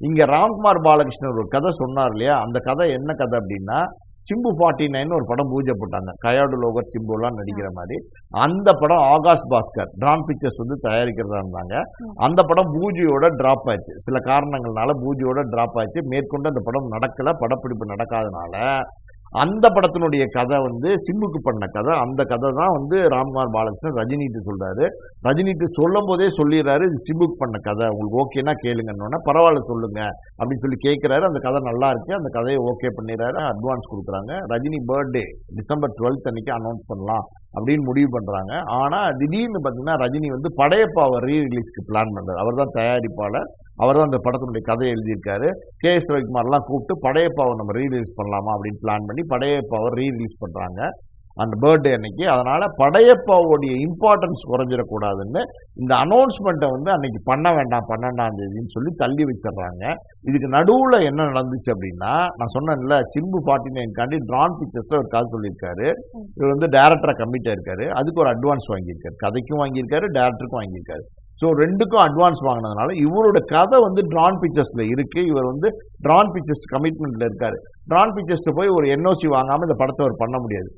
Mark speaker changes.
Speaker 1: இங்க ராம்குமார் பாலகிருஷ்ணன் ஒரு கதை சொன்னார் இல்லையா, அந்த கதை என்ன கதை அப்படின்னா, சிம்பு 49 ஒரு படம் பூஜை போட்டாங்க, கயாடு லோகர் சிம்புலாம் நடிக்கிற மாதிரி. அந்த படம் ஆகாஷ் பாஸ்கர் ட்ரான் பிக்சர்ஸ் வந்து தயாரிக்கிறதா இருந்தாங்க. அந்த படம் பூஜையோட டிராப் ஆயிடுச்சு, சில காரணங்கள்னால பூஜையோட டிராப் ஆயிடுச்சு. மேற்கொண்டு அந்த படம் நடக்கல, படப்பிடிப்பு நடக்காதனால அந்த படத்தினுடைய கதை வந்து சிம்புக்கு பண்ண கதை. அந்த கதை தான் வந்து ராம்குமார் பாலகிருஷ்ணன் ரஜினிட்டு சொல்றாரு. ரஜினிட்டு சொல்லும் போதே சொல்லிடுறாரு, இது சிம்புக்கு பண்ண கதை, உங்களுக்கு ஓகேன்னா கேளுங்கன்னு. பரவாயில்ல சொல்லுங்க அப்படின்னு சொல்லி கேட்கிறாரு. அந்த கதை நல்லா இருக்கு, அந்த கதையை ஓகே பண்ணிடுறாரு. அட்வான்ஸ் கொடுக்குறாங்க. ரஜினி பர்த்டே டிசம்பர் 12 அன்னைக்கு அனௌன்ஸ் பண்ணலாம் அப்படின்னு முடிவு பண்றாங்க. ஆனா திடீர்னு பார்த்தீங்கன்னா ரஜினி வந்து படையப்பாவை ரீ ரிலீஸ்க்கு பிளான் பண்றாரு. அவர் தான் தயாரிப்பாளர், அவர் தான் அந்த படத்தினுடைய கதையை எழுதியிருக்காரு. KS ரவிக்குமார்லாம் கூப்பிட்டு படையப்பாவை நம்ம ரீ ரிலீஸ் பண்ணலாமா அப்படின்னு பிளான் பண்ணி படையப்பாவை ரீ ரிலீஸ் பண்றாங்க அந்த பர்த்டே அன்னைக்கு. அதனால படையப்பாவுடைய இம்பார்ட்டன்ஸ் குறைஞ்சிடக்கூடாதுன்னு இந்த அனௌன்ஸ்மெண்ட்டை வந்து அன்னைக்கு பண்ண வேண்டாம் 12ஆம் தேதின்னு சொல்லி தள்ளி வச்சிடறாங்க. இதுக்கு நடுவுல என்ன நடந்துச்சு அப்படின்னா, நான் சொன்னேன்ல சிம்பு 49 ட்ரான் பிக்சர்ஸ்ல ஒரு கால் சொல்லியிருக்காரு. இவர் வந்து டைரக்டரா கமிட் ஆயிருக்காரு. அதுக்கு ஒரு அட்வான்ஸ் வாங்கியிருக்காரு, கதைக்கும் வாங்கியிருக்காரு, டைரக்டருக்கும் வாங்கியிருக்காரு. ஸோ ரெண்டுக்கும் அட்வான்ஸ் வாங்கினதுனால இவரோட கதை வந்து ட்ரான் பிக்சர்ஸ்ல இருக்கு. இவர் வந்து ட்ரான் பிக்சர்ஸ் கமிட்மெண்ட்ல இருக்காரு. ட்ரான் பிக்சர்ஸ்ல போய் ஒரு NOC வாங்காம இந்த படத்தை அவர் பண்ண முடியாது.